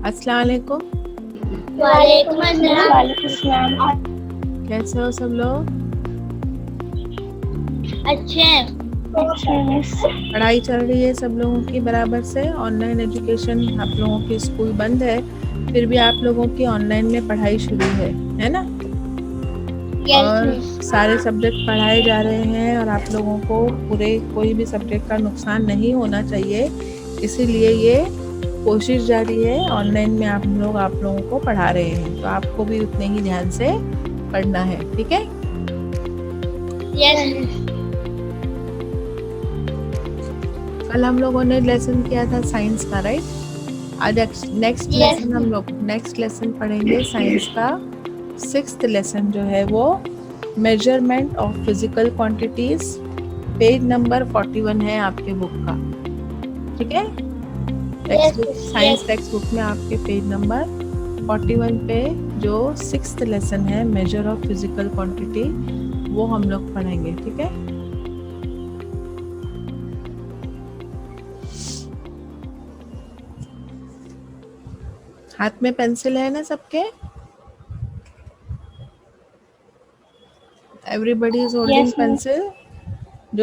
अस्सलाम वालेकुम। वालेकुम अस्सलाम। कैसे हो सब लोग? अच्छे हैं। पढ़ाई चल रही है सब लोगों की बराबर से? ऑनलाइन एजुकेशन, आप लोगों की स्कूल बंद है, फिर भी आप लोगों की ऑनलाइन में पढ़ाई शुरू है ना? यस और मिस। सारे सब्जेक्ट पढ़ाए जा रहे हैं और आप लोगों को पूरे कोई भी सब्जेक्ट का नुकसान नहीं होना चाहिए, इसीलिए ये कोशिश जारी है। ऑनलाइन में आप लोगों को पढ़ा रहे हैं, तो आपको भी उतने ही ध्यान से पढ़ना है, ठीक है? Yes miss. कल हम लोगों ने लेसन किया था साइंस का, राइट? आज यस नेक्स्ट लेसन पढ़ेंगे साइंस का। सिक्स्थ लेसन जो है वो measurement of physical quantities, page number 41 है आपके बुक का, ठीक है? Text book, science text book में आपके पेज नंबर 41 पे जो सिक्स्थ लेसन है मेजर ऑफ फिजिकल क्वांटिटी, वो हम लोग पढ़ेंगे, ठीक है? हाथ में पेंसिल है ना सबके? Everybody is holding pencil.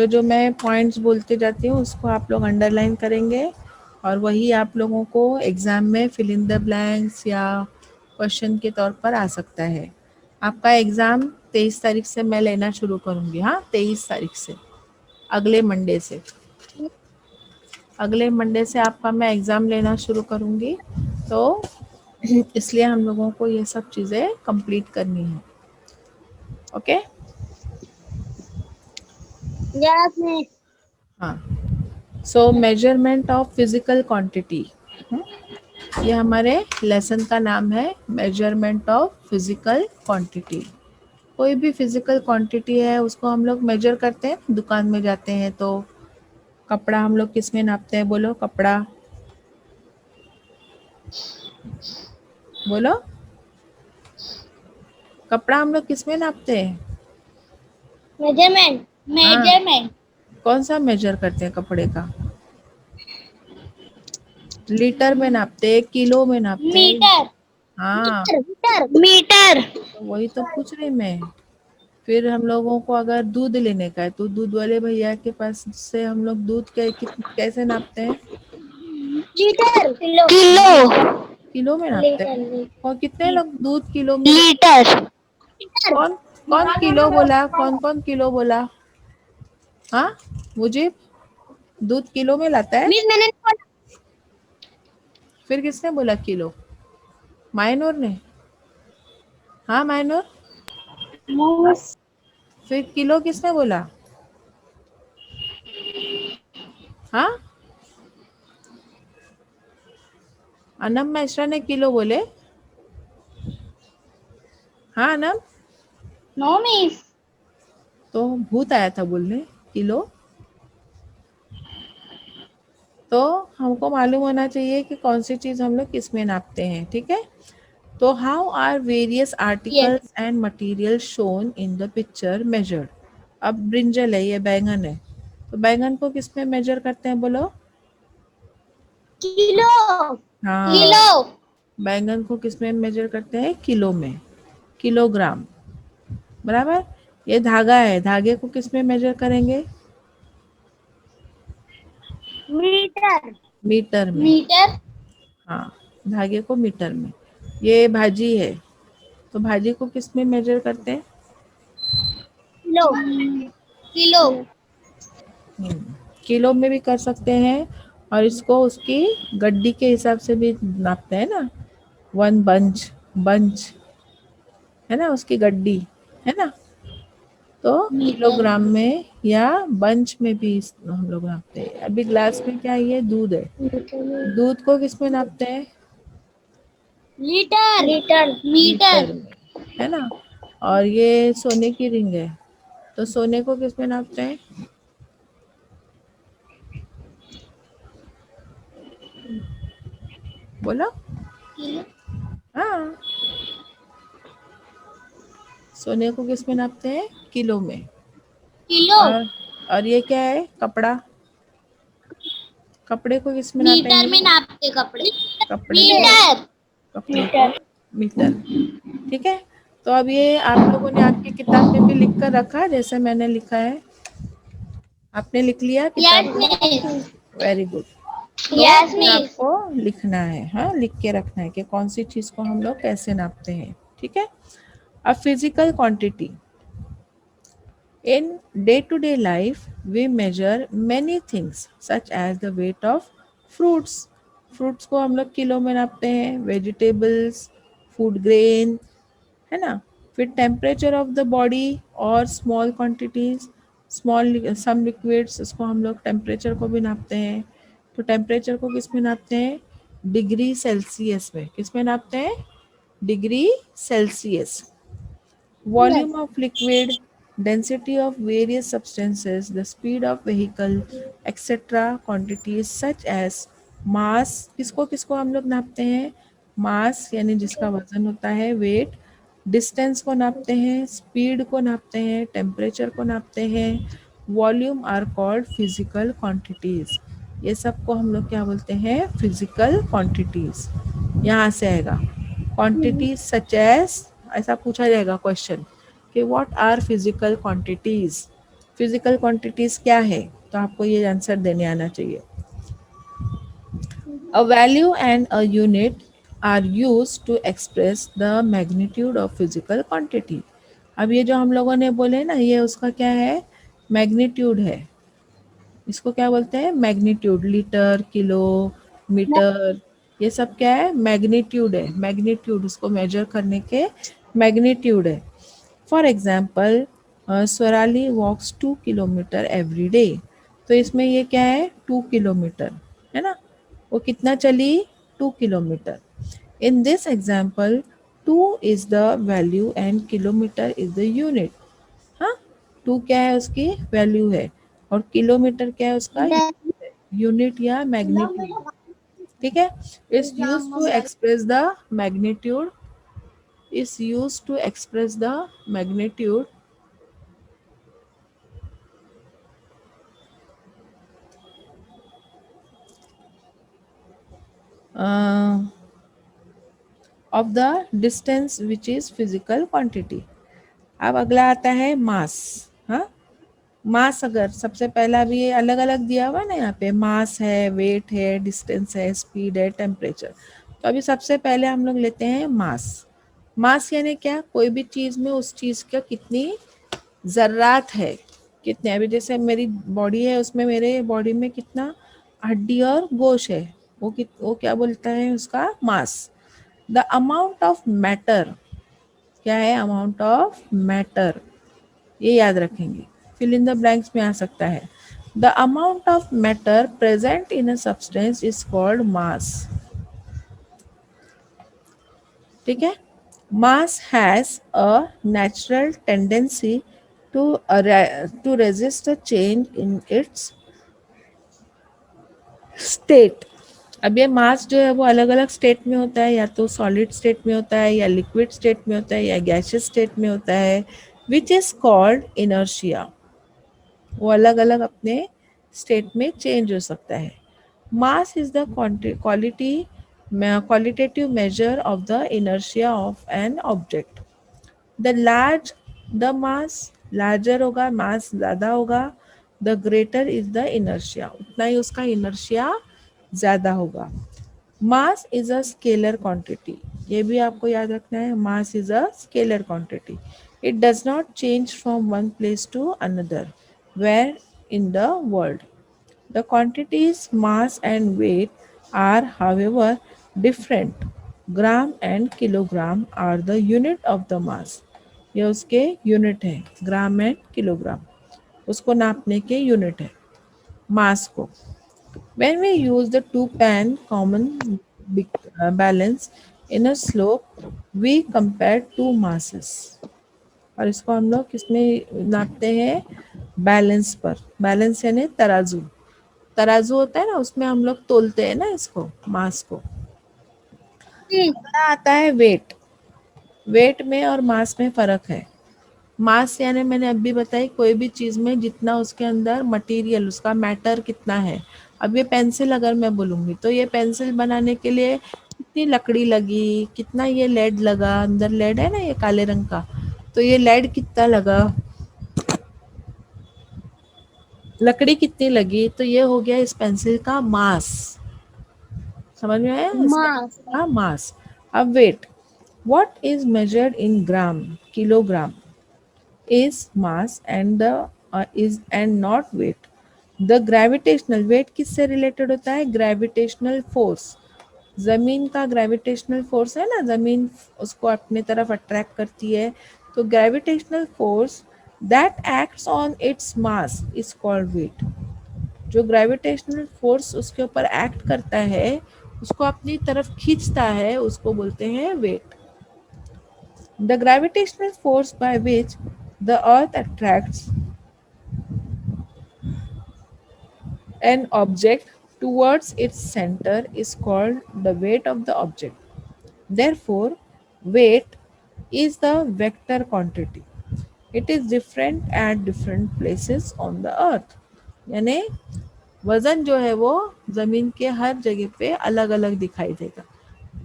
जो मैं पॉइंट्स बोलते जाती हूँ उसको आप लोग अंडरलाइन करेंगे, और वही आप लोगों को एग्ज़ाम में फिल इन द ब्लैंक्स या क्वेश्चन के तौर पर आ सकता है। आपका एग्ज़ाम 23 तारीख से मैं लेना शुरू करूँगी। हाँ, 23 तारीख से, अगले मंडे से। अगले मंडे से आपका मैं एग्ज़ाम लेना शुरू करूँगी, तो इसलिए हम लोगों को ये सब चीज़ें कंप्लीट करनी है, ओके? Yes miss. हाँ, so measurement of physical quantity, ये हमारे लेसन का नाम है, मेजरमेंट ऑफ फिजिकल क्वांटिटी। कोई भी फिजिकल क्वांटिटी है उसको हम लोग मेजर करते हैं। दुकान में जाते हैं तो कपड़ा हम लोग किस में नापते हैं? बोलो, कपड़ा बोलो, कपड़ा हम लोग किस में नापते हैं? मेजरमेंट। हाँ, मेजरमेंट। कौन सा मेजर करते हैं कपड़े का? लीटर में नापते हैं, किलो में नापते हैं? मीटर। हाँ, मीटर। तो वही तो पूछ रही मैं। फिर हम लोगों को अगर दूध लेने का है तो दूध वाले भैया के पास से हम लोग दूध कैसे नापते हैं? लीटर। किलो। लीटर, किलो में नापते हैं। और कितने लोग दूध किलो में लेते हैं? लीटर। कौन कौन किलो बोला? कौन कौन किलो बोला? हाँ, मुझे दूध किलो में लाता है? मिस मैंने फिर किसने बोला किलो? मायनूर ने? हाँ मायनूर, फिर किलो किसने बोला? हाँ, अनम मिश्रा ने किलो बोले। हाँ अनम, नो मिस। तो भूत आया था बोलने किलो। तो हमको मालूम होना चाहिए कि कौन सी चीज़ हम लोग किस में नापते हैं, ठीक है? तो how are various yes. Articles and material shown in the picture measured? अब ब्रिंजल है, ये बैंगन है, तो बैंगन को किस में मेजर करते हैं? बोलो। किलो। हाँ, किलो। बैंगन को किस में मेजर करते हैं? किलो में, किलोग्राम, बराबर। ये धागा है, धागे को किस में मेजर करेंगे? मीटर। मीटर में। मीटर। हाँ, धागे को मीटर में। ये भाजी है, तो भाजी को किस में मेजर करते हैं? किलो। किलो। किलो में भी कर सकते हैं, और इसको उसकी गड्डी के हिसाब से भी नापते हैं ना। वन बंच, बंच है ना, उसकी गड्डी है ना, तो मीटर। किलोग्राम में या बंच में भी हम लोग नापते हैं। अभी ग्लास में क्या है? ये दूध है, दूध को किस में नापते हैं? लीटर। लीटर। मीटर। लीटर में, है ना। और ये सोने की रिंग है, तो सोने को किस में नापते हैं? बोलो। किलो। हाँ, सोने को किस में नापते हैं? किलो में। किलो। और ये क्या है? कपड़ा, कपड़े को किस में मीटर नापेंगे? में नापते कपड़े। कपड़े को मीटर। कपड़े को मीटर। ठीक है, तो अब ये आप लोगों ने आपकी किताब में भी लिख कर रखा जैसे मैंने लिखा है, आपने लिख लिया किताब यस में? मिस। Very good. तो यस ये मिस। आपको लिखना है, हाँ लिख के रखना है कि कौन सी चीज को हम लोग कैसे नापते हैं। ठीक है, अब physical quantity. In day-to-day life, we measure many things such as the weight of fruits. Fruits को हम लोग किलो में नापते हैं, वेजिटेबल्स, फूड ग्रेन, है ना। फिर टेम्परेचर ऑफ द बॉडी और small quantities, small some liquids, उसको हम लोग टेम्परेचर को भी नापते हैं। तो टेम्परेचर को किस में नापते हैं? डिग्री सेल्सियस में। किस में नापते हैं? Degree Celsius. Volume of liquid, density of various substances, the speed of vehicle, etc. Quantities such as mass, किसको किसको हम लोग नापते हैं? मास यानी जिसका वजन होता है, वेट, डिस्टेंस को नापते हैं, स्पीड को नापते हैं, टेम्परेचर को नापते हैं। Volume are called physical quantities. ये सब को हम लोग क्या बोलते हैं? Physical quantities. यहाँ से आएगा क्वांटिटीज सच एज, ऐसा पूछा जाएगा क्वेश्चन कि what are physical quantities. Physical quantities क्या है, तो आपको ये आंसर देने आना चाहिए। A value and a unit are used to express the magnitude of physical quantity. अब ये जो हम लोगों ने बोले ना, ये उसका क्या है? मैग्नीट्यूड है। इसको क्या बोलते हैं? मैग्नीट्यूड। लीटर, किलो, मीटर, ये सब क्या है? मैग्नीट्यूड है। मैग्नीट्यूड उसको मेजर करने के मैग्नीट्यूड है। For example, Swarali walks 2 kilometre every day. तो इसमें ये क्या है? 2 किलोमीटर, है ना। वो कितना चली? 2 kilometre. In this example 2 is the value and kilometre is the unit. हाँ, 2 क्या है? उसकी वैल्यू है, और किलोमीटर क्या है? उसका यूनिट या मैग्नीट्यूड। ठीक है, is use to express the magnitude, is used to express the magnitude uh, of the distance which is physical quantity. अब अगला आता है मास। हाँ, मास अगर सबसे पहला भी ये अलग अलग दिया हुआ ना, यहाँ पे मास है, वेट है, डिस्टेंस है, स्पीड है, टेम्परेचर। तो अभी सबसे पहले हम लोग लेते हैं मास। मास यानी क्या? कोई भी चीज़ में उस चीज़ का कितनी ज़र्रात है, कितने। अभी जैसे मेरी बॉडी है, उसमें मेरे बॉडी में कितना हड्डी और गोश है, वो क्या बोलता है? उसका मास। द अमाउंट ऑफ मैटर, क्या है? अमाउंट ऑफ मैटर, ये याद रखेंगे। फिल इन द ब्लैंक्स में आ सकता है। The amount of matter present in a substance is called mass. ठीक है, mass has a natural tendency to resist a change in its state. अब ये मास जो है वो अलग अलग स्टेट में होता है, या तो सॉलिड स्टेट में होता है, या लिक्विड स्टेट में होता है, या गैसियस स्टेट में होता है, विच इज कॉल्ड इनर्शिया। वो अलग अलग अपने स्टेट में चेंज हो सकता है। Mass is the quality qualitative measure of the inertia of an object. The large the mass, larger होगा, मास ज़्यादा होगा, the greater is the inertia, उतना ही उसका इनर्शिया ज़्यादा होगा। Mass is a scalar quantity, ये भी आपको याद रखना है। Mass is a scalar quantity. It does not change from one place to another where in the world. The quantities mass and weight are however different. Gram and kilogram are the unit of the mass. ये उसके unit है, ग्राम and kilogram उसको नापने के unit है मास को। When we use the two pan common balance in a slope, we compare two masses. और इसको हम लोग किसमें नापते हैं? बैलेंस पर। बैलेंस यानी तराजू। तराजू होता है ना, उसमें हम लोग तोलते हैं ना इसको, मास को। अगला आता है वेट। वेट में और मास में फर्क है। मास यानी मैंने अभी बताई, कोई भी चीज में जितना उसके अंदर मटेरियल, उसका मैटर कितना है। अब ये पेंसिल अगर मैं बोलूंगी, तो ये पेंसिल बनाने के लिए कितनी लकड़ी लगी, कितना ये लेड लगा, अंदर लेड है ना ये काले रंग का, तो ये लेड कितना लगा, लकड़ी कितनी लगी, तो ये हो गया इस पेंसिल का मास। समझ में आया, इस mass, पेंसिल का मास। अब weight, what is measured in gram, kilogram is mass and the is and not weight. The gravitational weight किससे रिलेटेड होता है, ग्रेविटेशनल फोर्स, जमीन का ग्रेविटेशनल फोर्स है ना, जमीन उसको अपने तरफ अट्रैक्ट करती है, तो gravitational force that acts on its mass is called weight. जो ग्रेविटेशनल फोर्स उसके ऊपर एक्ट करता है, उसको अपनी तरफ खींचता है, उसको बोलते हैं wait. The gravitational force by which the earth attracts an object towards its center is called the weight of the object. Therefore, weight is the vector quantity. It is different at different places on the earth. यानी वजन जो है वो जमीन के हर जगह पे अलग अलग दिखाई देगा।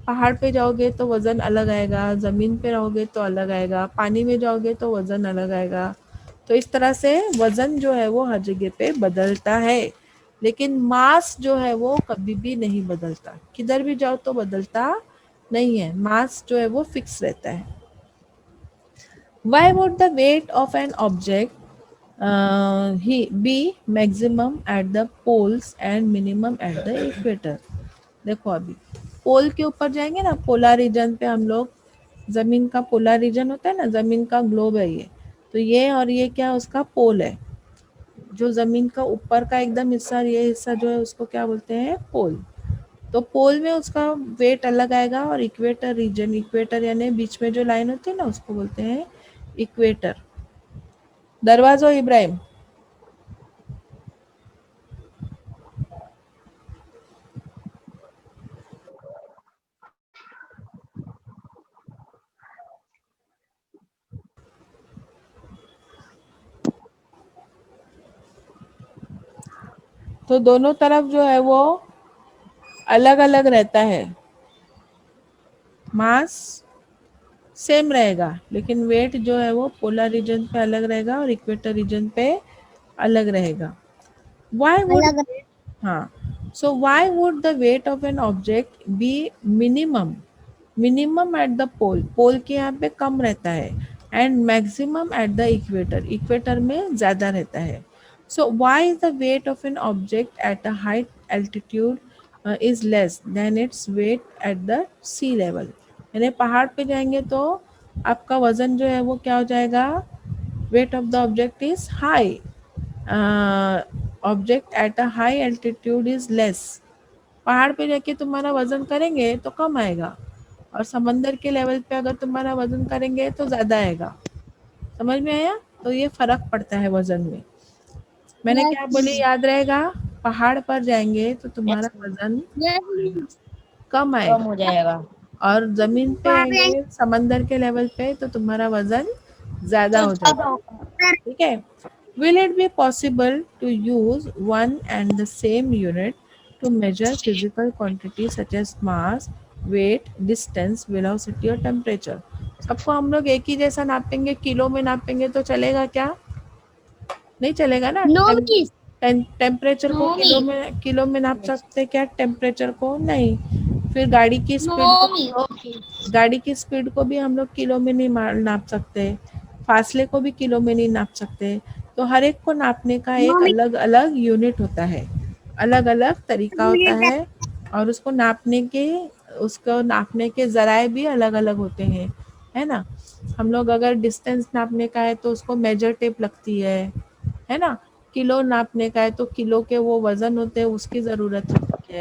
पहाड़ पे जाओगे तो वजन अलग आएगा, जमीन पे रहोगे तो अलग आएगा, पानी में जाओगे तो वजन अलग आएगा। तो इस तरह से वजन जो है वो हर जगह पे बदलता है, लेकिन मास जो है वो कभी भी नहीं बदलता, किधर भी जाओ तो बदलता नहीं है, मास जो है वो फिक्स रहता है। Why would the weight of an object he be maximum at the poles and minimum at the equator? देखो अभी पोल के ऊपर जाएंगे ना, पोलर रीजन पे हम लोग, जमीन का पोलर रीजन होता है ना, जमीन का ग्लोब है ये, तो ये और ये क्या उसका पोल है, जो जमीन का ऊपर का एकदम हिस्सा, ये हिस्सा जो है उसको क्या बोलते हैं, पोल। तो पोल में उसका वेट अलग आएगा, और इक्वेटर रीजन, इक्वेटर यानी बीच में जो लाइन होती है ना उसको बोलते हैं इक्वेटर। दरवाजो इब्राहिम, तो दोनों तरफ जो है वो अलग अलग रहता है, मास सेम रहेगा, लेकिन वेट जो है वो पोलर रीजन पे अलग रहेगा और इक्वेटर रीजन पे अलग रहेगा। Why would अलग हाँ, so why would the weight of an object be minimum? Minimum at the pole, pole के यहाँ पे कम रहता है, and maximum at the equator, equator में ज़्यादा रहता है। So why is the weight of an object at a high altitude is less than its weight at the sea level? यानी पहाड़ पे जाएंगे तो आपका वजन जो है वो क्या हो जाएगा, weight of the object is high, object at a high altitude is less. पहाड़ पे जाके तुम्हारा वजन करेंगे तो कम आएगा, और समंदर के लेवल पे अगर तुम्हारा वजन करेंगे तो ज़्यादा आएगा। समझ में आया, तो ये फर्क पड़ता है वजन में। मैंने क्या बोली यस याद रहेगा, पहाड़ पर जाएंगे तो तुम्हारा यस वजन यस कम कम आएगा, हो जाएगा। और जमीन पे वहाँ पे आएंगे समंदर के लेवल पे तो तुम्हारा वजन ज़्यादा तो हो ज्यादा जाएगा। होगा। ठीक है। Will it be possible to use one and the same unit to measure physical quantities such as mass, weight, distance, velocity और temperature? सबको हम लोग एक ही जैसा नापेंगे, किलो में नापेंगे तो चलेगा क्या, नहीं चलेगा ना। नो मिस टेम्परेचर को नो मिस किलो में नाप सकते क्या, टेम्परेचर को नहीं। फिर गाड़ी की नो स्पीड को, मिस गाड़ी की स्पीड को भी हम लोग किलो में नहीं नाप सकते, फासले को भी किलो में नहीं नाप सकते। तो हर एक को नापने का नो एक मिस अलग अलग यूनिट होता है, अलग अलग तरीका होता है, और उसको नापने के जराए भी अलग अलग होते हैं, है ना। हम लोग अगर डिस्टेंस नापने का है तो उसको मेजर टेप लगती है ना। किलो नापने का है तो किलो के वो वजन होते हैं, उसकी ज़रूरत होती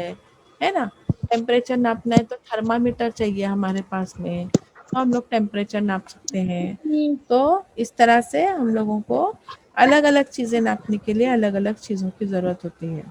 है ना। टेम्परेचर नापना है तो थर्मामीटर चाहिए हमारे पास में, तो हम लोग टेम्परेचर नाप सकते हैं। तो इस तरह से हम लोगों को अलग अलग चीज़ें नापने के लिए अलग अलग चीज़ों की ज़रूरत होती है।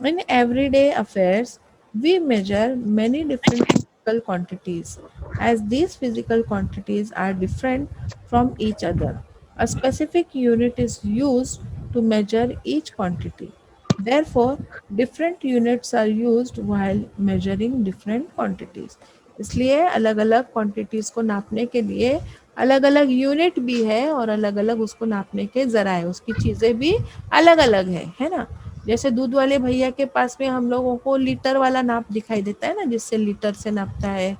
In everyday affairs, we measure many different physical quantities. As these physical quantities are different from each other, a specific unit is used to measure each quantity. Therefore, different units are used while measuring different quantities. इसलिए अलग अलग quantities को नापने के लिए अलग अलग unit भी है और अलग अलग उसको नापने के जराए, उसकी चीज़ें भी अलग अलग है ना। जैसे दूध वाले भैया के पास में हम लोगों को लीटर वाला नाप दिखाई देता है ना, जिससे लीटर से नापता है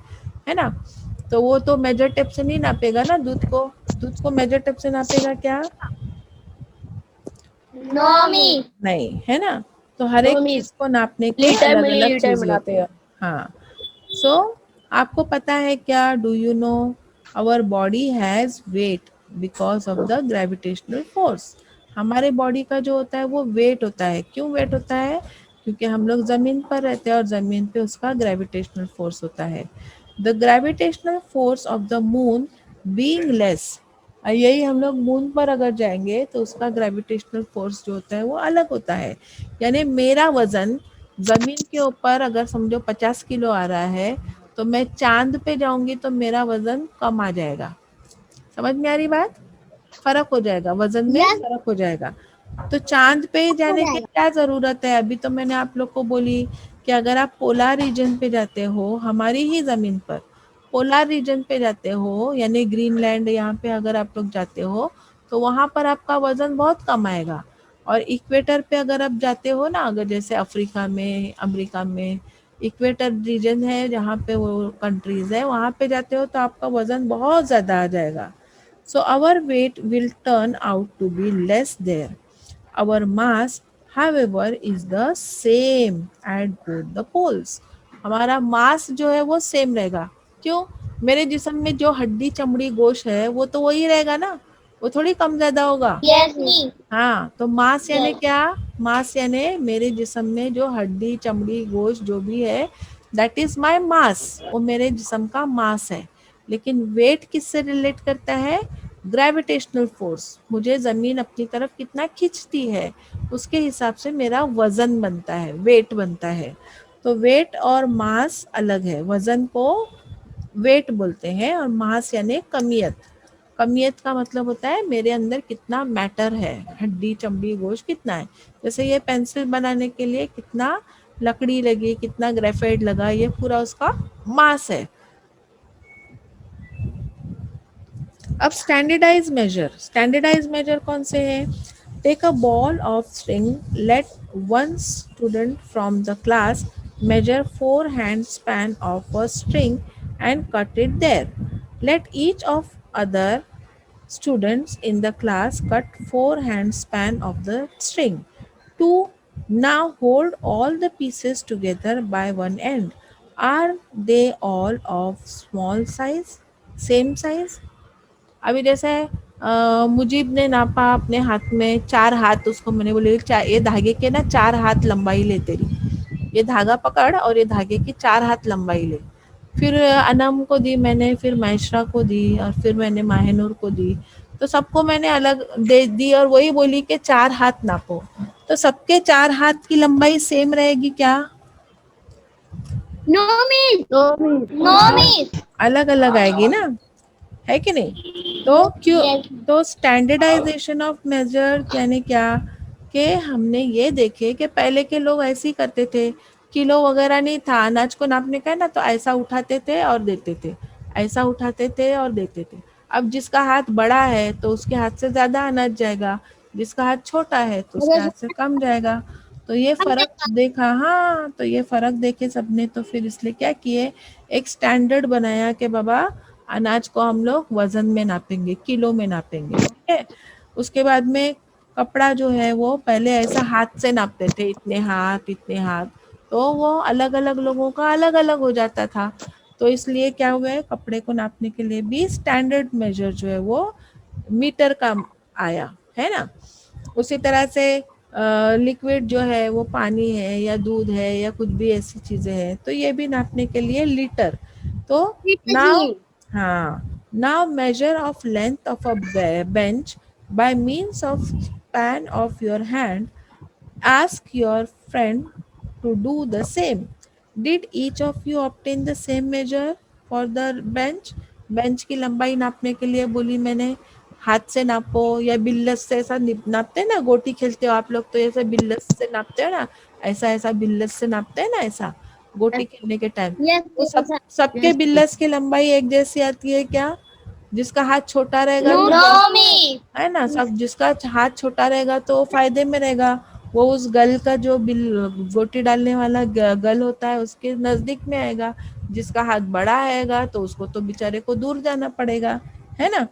ना। तो वो तो मेजर टेप से नहीं नापेगा ना दूध को। दूध को मेजर टेप से नापेगा क्या? नो मी। नहीं, है ना। तो हर नो एक मिस, चीज को नापने के लीटर अलग अलग मिलीलीटर में चीजें होती नापेगा। है। हाँ। सो आपको पता है क्या? Do you know our body has weight because of the gravitational force. हमारे बॉडी का जो होता है वो वेट होता है। क्यों वेट होता है? क्योंकि हम लोग जमीन पर रहते हैं और जमीन पे उसका ग्रेविटेशनल फोर्स होता है। The gravitational force of the moon being less. यही हम लोग मून पर अगर जाएंगे तो उसका ग्रेविटेशनल फोर्स जो होता है वो अलग होता है। यानी मेरा वजन जमीन के ऊपर अगर समझो 50 किलो आ रहा है, तो मैं चांद पे जाऊंगी तो मेरा वजन कम आ जाएगा। समझ में आ रही बात? फर्क हो जाएगा, वजन में यस। फर्क हो जाएगा। तो चांद पे हो जाने की जाएगा। क्या जरूरत है? अभी तो मैंने आप लोग को बोली कि अगर आप पोलर रीजन पे जाते हो, हमारी ही जमीन पर पोलर रीजन पे जाते हो, यानी ग्रीनलैंड यहाँ पे अगर आप लोग जाते हो, तो वहां पर आपका वजन बहुत कम आएगा। और इक्वेटर पे अगर आप जाते हो ना, अगर जैसे अफ्रीका में, अमेरिका में इक्वेटर रीजन है जहाँ पे वो कंट्रीज है, वहां पे जाते हो तो आपका वजन बहुत ज्यादा आ जाएगा। So our weight will turn out to be less there. Our mass, however, is the same at both the poles. हमारा मास जो है वो सेम रहेगा। क्यों? मेरे जिस्म में जो हड्डी चमड़ी गोश है वो तो वही रहेगा ना, वो थोड़ी कम ज्यादा होगा। यस मी। हाँ, तो मास यानी यस। क्या? मास यानी मेरे जिस्म में जो हड्डी चमड़ी गोश्त जो भी है, दैट इज माय मास, वो मेरे जिस्म का मास है। लेकिन वेट किससे रिलेट करता है? ग्रेविटेशनल फोर्स, मुझे जमीन अपनी तरफ कितना खींचती है उसके हिसाब से मेरा वजन बनता है, वेट बनता है। तो वेट और मास अलग है। वजन को वेट बोलते हैं और मास यानी कमियत। कमियत का मतलब होता है मेरे अंदर कितना मैटर है, हड्डी चमड़ी गोश्त कितना है। जैसे ये पेंसिल बनाने के लिए कितना लकड़ी लगी, कितना ग्रेफाइट लगा, ये पूरा उसका मास है। अब स्टैंडर्डाइज मेजर कौन से हैं? Take a ball of string, let one student from the class measure 4 hand span of a string and cut it there. Let each of other students in the class cut 4 hand span of the string. 2. Now hold all the pieces together by one end. Are they all of small size? Same size? अभी जैसे मुजीब ने नापा अपने हाथ में 4 हाथ, उसको मैंने बोले ये धागे के ना 4 हाथ लंबाई ले तेरी, ये धागा पकड़ और ये धागे की 4 हाथ लंबाई ले। फिर अनम को दी मैंने, फिर मैशरा को दी और फिर मैंने माहिनूर को दी। तो सबको मैंने अलग दे दी और वही बोली कि 4 हाथ नापो। तो सबके 4 हाथ की लंबाई सेम रहेगी क्या? No miss. No miss. No miss. अलग अलग आएगी ना, है कि नहीं? तो क्यों? यस। तो स्टैंडर्डाइजेशन ऑफ मेजर यानी क्या? कि हमने ये देखे कि पहले के लोग ऐसे ही करते थे, किलो वगैरह नहीं था, अनाज को नापने का है ना, तो ऐसा उठाते थे और देते थे, ऐसा उठाते थे और देते थे। अब जिसका हाथ बड़ा है तो उसके हाथ से ज्यादा अनाज जाएगा, जिसका हाथ छोटा है तो उसके हाथ से कम जाएगा। तो ये फर्क देखा, हाँ, तो ये फर्क देखे सबने, तो फिर इसलिए क्या किए, एक स्टैंडर्ड बनाया कि बाबा अनाज को हम लोग वजन में नापेंगे, किलो में नापेंगे, ठीक है। उसके बाद में कपड़ा जो है वो पहले ऐसा हाथ से नापते थे, इतने हाथ इतने हाथ, तो वो अलग अलग लोगों का अलग अलग हो जाता था। तो इसलिए क्या हुआ है, कपड़े को नापने के लिए भी स्टैंडर्ड मेजर जो है वो मीटर का आया, है ना। उसी तरह से लिक्विड जो है वो पानी है या दूध है या कुछ भी ऐसी चीजें हैं, तो ये भी नापने के लिए लीटर। तो नाउ, हाँ, now measure of length of a bench by means of span of your hand. Ask your friend to do the same. Did each of you obtain the same measure for the bench? Bench की लंबाई नापने के लिए बोली मैंने, हाथ से नापो या बिल्लस से, ऐसा नापते हैं ना, गोटी खेलते हो आप लोग तो ऐसे बिल्लस से नापते हो ना, ऐसा ऐसा बिल्लस से नापते हैं ना, ऐसा गोटी खेलने के टाइम। Yes, तो yes, सबके yes. बिल्लस की लंबाई एक जैसी आती है क्या? जिसका हाथ छोटा रहेगा No, तो no, me. है ना, सब जिसका हाथ छोटा रहेगा तो फायदे में रहेगा, वो उस गल का जो बिल गोटी डालने वाला गल होता है उसके नजदीक में आएगा। जिसका हाथ बड़ा आएगा तो उसको तो बेचारे को दूर जाना पड़ेगा, है ना।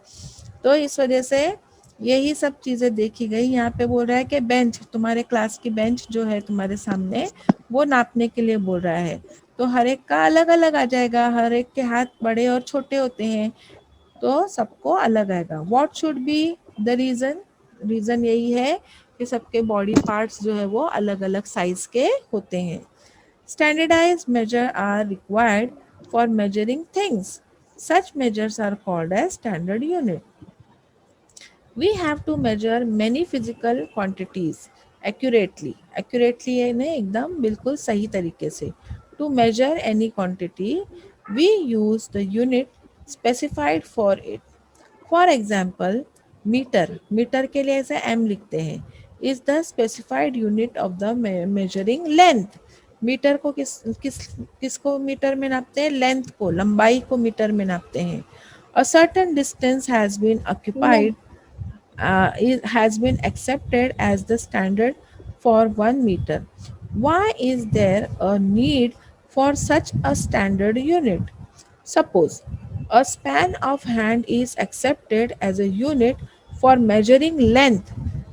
तो इस वजह से यही सब चीजें देखी गई। यहाँ पे बोल रहा है कि बेंच, तुम्हारे क्लास की बेंच जो है तुम्हारे सामने, वो नापने के लिए बोल रहा है। तो हर एक का अलग अलग आ जाएगा, हर एक के हाथ बड़े और छोटे होते हैं, तो सबको अलग आएगा। What should be the reason? Reason यही है कि सबके बॉडी पार्ट्स जो है वो अलग अलग साइज के होते हैं। Standardise measure are required for measuring things, such measures are called as standard unit. We have to measure many physical quantities accurately. Accurately यानी एकदम बिल्कुल सही तरीके से। To measure any quantity, we use the unit specified for it. For example, meter. Metre के लिए ऐसे m लिखते हैं, is the specified unit of the measuring length. Metre को किसको मीटर में नापते हैं? लेंथ को, लंबाई को मीटर में नापते हैं। A certain distance has been occupied, has been accepted as the standard for 1 meter. Why is there a need for such a standard unit? Suppose a span of hand is accepted as a unit for measuring length.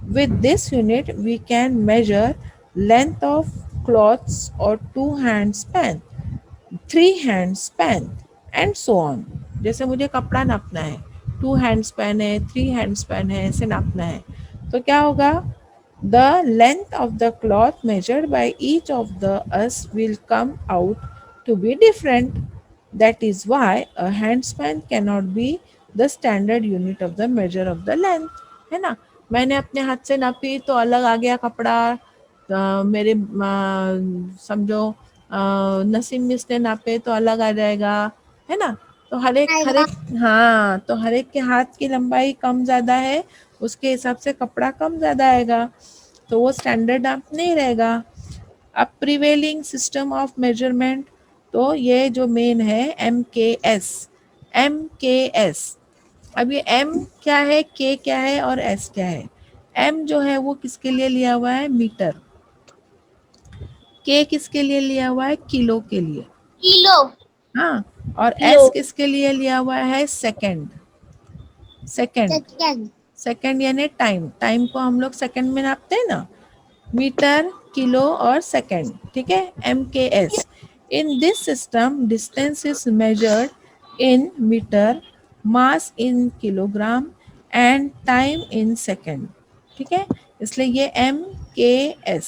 With this unit, we can measure length of cloths or two hand span, three hand span and so on. जैसे मुझे कपड़ा नापना है, two hand span है, three hand span है, ऐसे नापना है, तो क्या होगा? The length of the cloth measured by each of the us will come out to be different. That is why a hand span cannot be the standard unit of the measure of the length. है ना, मैंने अपने हाथ से नापी तो अलग आ गया कपड़ा, मेरे समझो नसीम मिस ने नापे तो अलग आ जाएगा, है ना। तो हर एक, हाँ, तो हर एक के हाथ की लंबाई कम ज़्यादा है, उसके हिसाब से कपड़ा कम ज़्यादा आएगा, तो वो स्टैंडर्ड नाप नहीं रहेगा। अब प्रिवेलिंग सिस्टम ऑफ मेजरमेंट, तो ये जो मेन है MKS, MKS। अब ये M क्या है, K क्या है और S क्या है? M जो है वो किसके लिए लिया हुआ है? मीटर। K किसके लिए लिया हुआ है? किलो के लिए। Kilo. हाँ, और S Kilo. किसके लिए लिया हुआ है? सेकंड। Second, Second. सेकंड यानी टाइम, टाइम को हम लोग सेकंड में नापते हैं ना, मीटर, किलो और सेकंड, ठीक है, MKS। In this system distance is measured in metre, mass in kilogram and time in second, ठीक है, इसलिए ये MKS,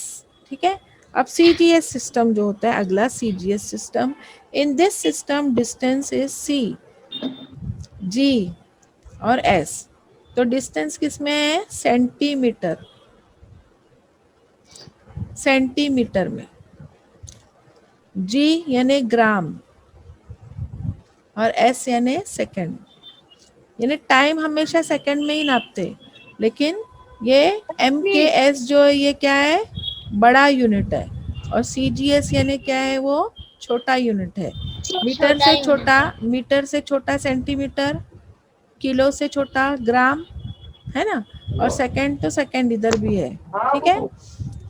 ठीक है। अब CGS सिस्टम जो होता है अगला, CGS system, in this system distance is C, G और S। तो डिस्टेंस किस में है? सेंटीमीटर, सेंटीमीटर में। G यानी ग्राम और S यानी सेकंड, यानी टाइम हमेशा सेकंड में ही नापते, लेकिन ये Please. MKS जो है ये क्या है? बड़ा यूनिट है, और CGS यानी क्या है? वो छोटा यूनिट है। मीटर छोटा से यूनिट छोटा, है। मीटर से छोटा सेंटीमीटर, किलो से छोटा ग्राम, है ना, और सेकंड तो सेकंड इधर भी है, ठीक है।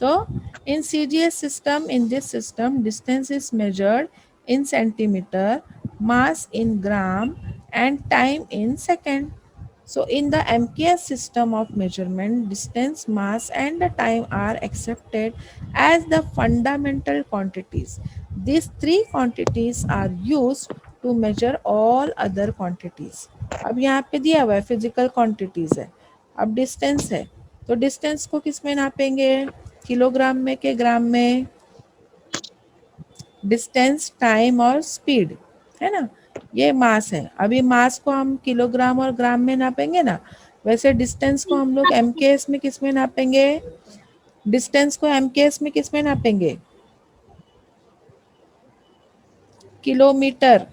तो in CGS system, in this system distance is measured in centimeter, mass in gram and time in second. So in the MKS system of measurement, distance, mass and the time are accepted as the fundamental quantities. These three quantities are used to measure all other quantities. अब यहाँ पे दिया हुआ है physical quantities है, अब distance है, तो डिस्टेंस को किस में नापेंगे? किलोग्राम में के ग्राम में? डिस्टेंस, टाइम और स्पीड, है ना, ये मास है। अभी मास को हम किलोग्राम और ग्राम में नापेंगे ना, वैसे डिस्टेंस को हम लोग MKS में किस में नापेंगे? डिस्टेंस को MKS में किस में नापेंगे? किलोमीटर।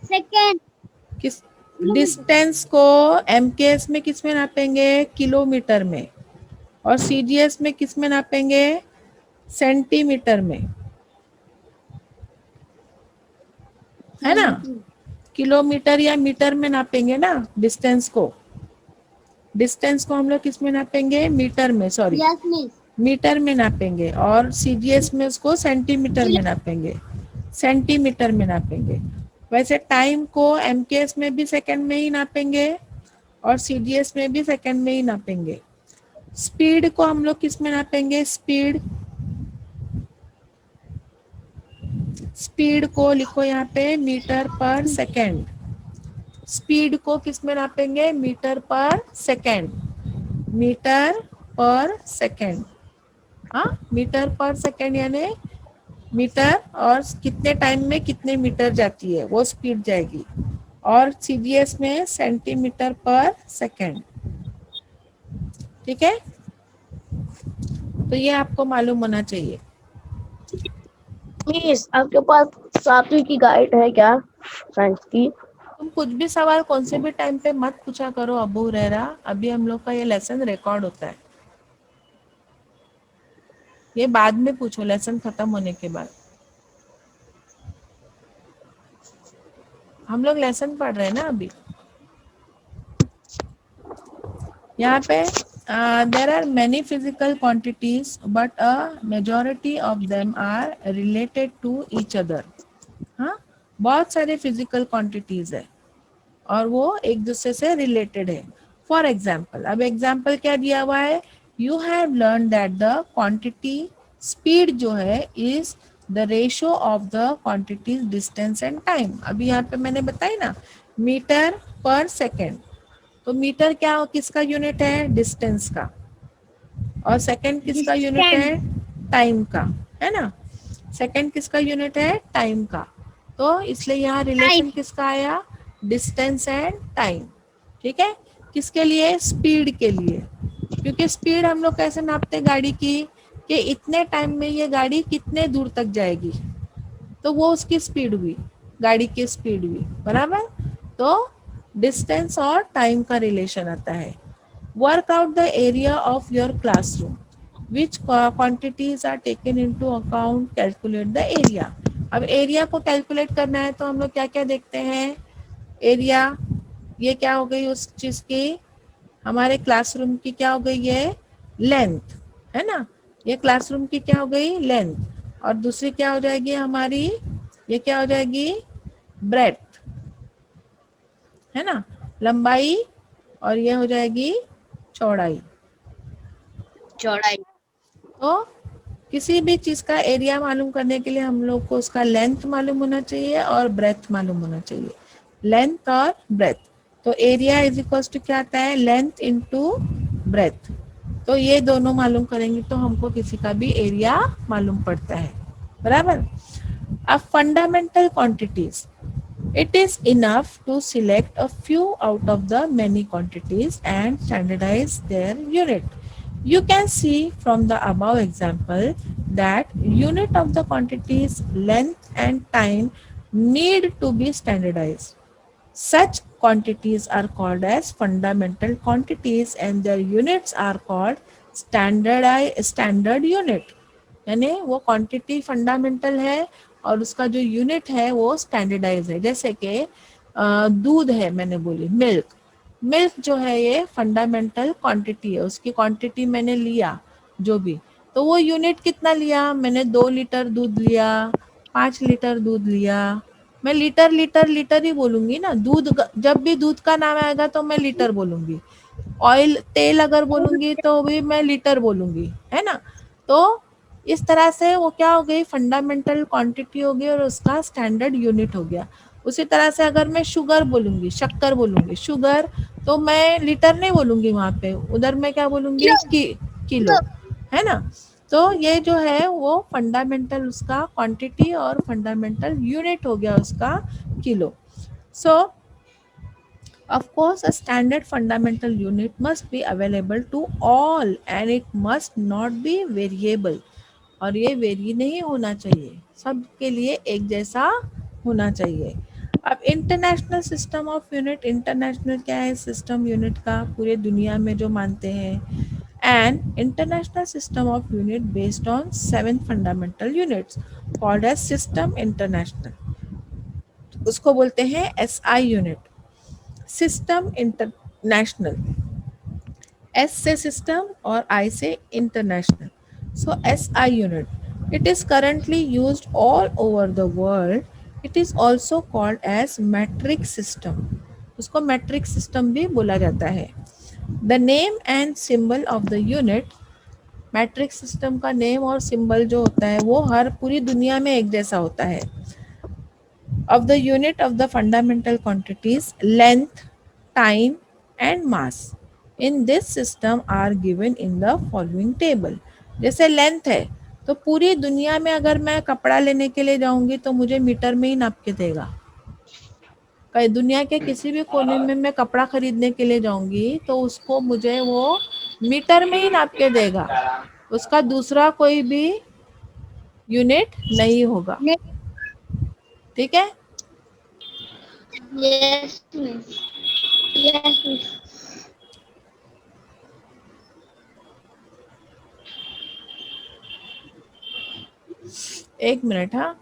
सेकंड। किस, डिस्टेंस को एमकेएस में किस में नापेंगे? किलोमीटर में। और सीजीएस में किस में नापेंगे? सेंटीमीटर में, है ना? किलोमीटर या मीटर में नापेंगे ना डिस्टेंस को। डिस्टेंस को हम लोग किस में नापेंगे? मीटर में, सॉरी, यस मिस। मीटर में नापेंगे। और सीजीएस में उसको सेंटीमीटर में नापेंगे, सेंटीमीटर में नापेंगे। वैसे टाइम को एमकेएस में भी सेकंड में ही नापेंगे और सीजीएस में भी सेकंड में ही नापेंगे। स्पीड को हम लोग किस में नापेंगे? स्पीड, स्पीड को लिखो यहाँ पे मीटर पर सेकेंड। स्पीड को किस में नापेंगे? मीटर पर सेकेंड, मीटर पर सेकेंड। हाँ, मीटर पर सेकेंड यानी मीटर, और कितने टाइम में कितने मीटर जाती है वो स्पीड जाएगी। और सीजीएस में सेंटीमीटर पर सेकेंड। ठीक है, तो ये आपको मालूम होना चाहिए। मिस आपके पास 7वीं की गाइड है क्या साइंस की? तुम कुछ भी सवाल कौन से भी टाइम पे मत पूछा करो अबू हुरैरा, अभी हम लोग का ये लेसन रिकॉर्ड होता है। ये बाद में पूछो, लेसन खत्म होने के बाद। हम लोग लेसन पढ़ रहे हैं ना अभी। यहाँ पे there are many physical quantities but a majority of them are related to each other. हाँ, बहुत सारे फिजिकल क्वांटिटीज है और वो एक दूसरे से रिलेटेड है। फॉर एग्जाम्पल, अब एग्जाम्पल क्या दिया हुआ है? You have learn that the quantity speed जो है is the ratio of the quantities distance and time. अभी यहाँ पे मैंने बताई ना, मीटर पर सेकेंड। तो मीटर क्या, किसका यूनिट है? डिस्टेंस का। और सेकेंड किसका यूनिट है? टाइम का, है ना? सेकेंड किसका यूनिट है? टाइम का। तो इसलिए यहाँ रिलेशन किसका आया? Distance and time. ठीक है, किसके लिए? स्पीड के लिए। क्योंकि स्पीड हम लोग कैसे नापते हैं गाड़ी की, कि इतने टाइम में ये गाड़ी कितने दूर तक जाएगी, तो वो उसकी स्पीड हुई, गाड़ी की स्पीड हुई, बराबर। तो डिस्टेंस और टाइम का रिलेशन आता है। Work out the area of your classroom, which quantities are taken into account, calculate the area. अब एरिया को कैलकुलेट करना है तो हम लोग क्या क्या देखते हैं? एरिया, ये क्या हो गई उस चीज की? हमारे क्लासरूम की क्या हो गई है? लेंथ, है ना? ये क्लासरूम की क्या हो गई? लेंथ। और दूसरी क्या हो जाएगी हमारी? ये क्या हो जाएगी? ब्रेथ, है ना? लंबाई। और ये हो जाएगी चौड़ाई। चौड़ाई। तो किसी भी चीज का एरिया मालूम करने के लिए हम लोग को उसका लेंथ मालूम होना चाहिए और ब्रेथ मालूम होना चाहिए। लेंथ और ब्रेथ। तो एरिया इज इक्वल टू क्या आता है? Length into breadth. तो ये दोनों मालूम करेंगे तो हमको किसी का भी एरिया मालूम पड़ता है, बराबर। अब fundamental quantities, it is enough to select a few out of the many quantities and standardize their unit. You can see from the above example that unit of the quantities length and time need to be standardized. Such quantities are called as fundamental quantities and their units are called standard unit. यानी वो quantity fundamental है और उसका जो unit है वो standardise है। जैसे कि दूध है, मैंने बोली मिल्क, मिल्क जो है ये फंडामेंटल क्वांटिटी है, उसकी क्वांटिटी मैंने लिया जो भी, तो वो यूनिट कितना लिया मैंने? 2 लीटर दूध लिया, 5 लीटर दूध लिया। मैं लीटर लीटर लीटर ही बोलूंगी ना। दूध, जब भी दूध का नाम आएगा तो मैं लीटर बोलूंगी। ऑयल, तेल अगर बोलूंगी तो भी मैं लीटर बोलूंगी, है ना? तो इस तरह से वो क्या हो गई? फंडामेंटल क्वांटिटी हो गई और उसका स्टैंडर्ड यूनिट हो गया। उसी तरह से अगर मैं शुगर बोलूंगी, शक्कर बोलूंगी, शुगर, तो मैं लीटर नहीं बोलूंगी वहां पे, उधर मैं क्या बोलूंगी? किलो, है ना? तो ये जो है वो फंडामेंटल उसका क्वांटिटी और फंडामेंटल यूनिट हो गया उसका kilo. So of course, a standard fundamental unit must be available to all and it must not be variable. और ये वेरी नहीं होना चाहिए, सबके लिए एक जैसा होना चाहिए। अब international system of unit, international क्या है? सिस्टम यूनिट का पूरे दुनिया में जो मानते हैं। And international system of unit based on 7 fundamental units called as system international, उसको बोलते हैं SI unit. System international, S से सिस्टम और I से international, so SI unit. It is currently used all over the world. It is also called as metric system, उसको metric system भी बोला जाता है। The name and symbol of the unit, metric system का name और symbol जो होता है वो हर पूरी दुनिया में एक जैसा होता है। of the unit of the fundamental quantities length, time and mass in this system are given in the following table। जैसे लेंथ है तो पूरी दुनिया में अगर मैं कपड़ा लेने के लिए जाऊंगी तो मुझे मीटर में ही नाप के देगा। कहीं दुनिया के किसी भी कोने में मैं कपड़ा खरीदने के लिए जाऊंगी तो उसको मुझे वो मीटर में ही नाप के देगा, उसका दूसरा कोई भी यूनिट नहीं होगा। ठीक है। Yes, miss. Yes, miss. एक मिनट। हाँ,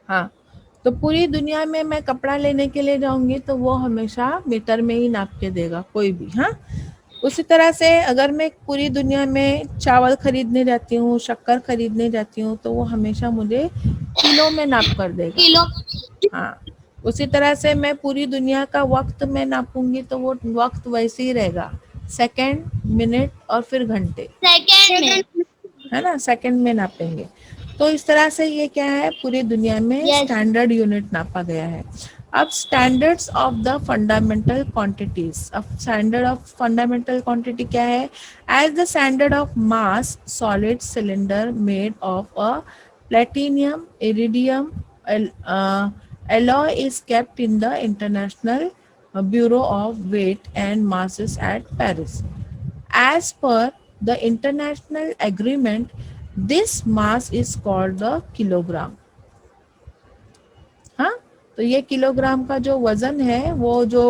हाँ, तो पूरी दुनिया में मैं कपड़ा लेने के लिए जाऊंगी तो वो हमेशा मीटर में ही नाप के देगा कोई भी। हाँ, उसी तरह से अगर मैं पूरी दुनिया में चावल खरीदने जाती हूँ, शक्कर खरीदने जाती हूँ तो वो हमेशा मुझे किलो में नाप कर देगा। किलो। हाँ, उसी तरह से मैं पूरी दुनिया का वक्त में नापूंगी तो वो वक्त वैसे ही रहेगा, सेकंड, मिनट और फिर घंटे, सेकंड में। है ना, सेकंड में नापेंगे। तो इस तरह से ये क्या है, पूरी दुनिया में Yes. स्टैंडर्ड यूनिट नापा गया है। अब standards of the fundamental quantities, अब स्टैंडर्ड ऑफ फंडामेंटल क्वांटिटी क्या है? As the standard of mass solid cylinder made of a platinum iridium alloy is kept in the International Bureau of Weight and Masses at Paris. As per the international agreement, this mass is called the kilogram। हाँ, तो ये kilogram का जो वजन है वो जो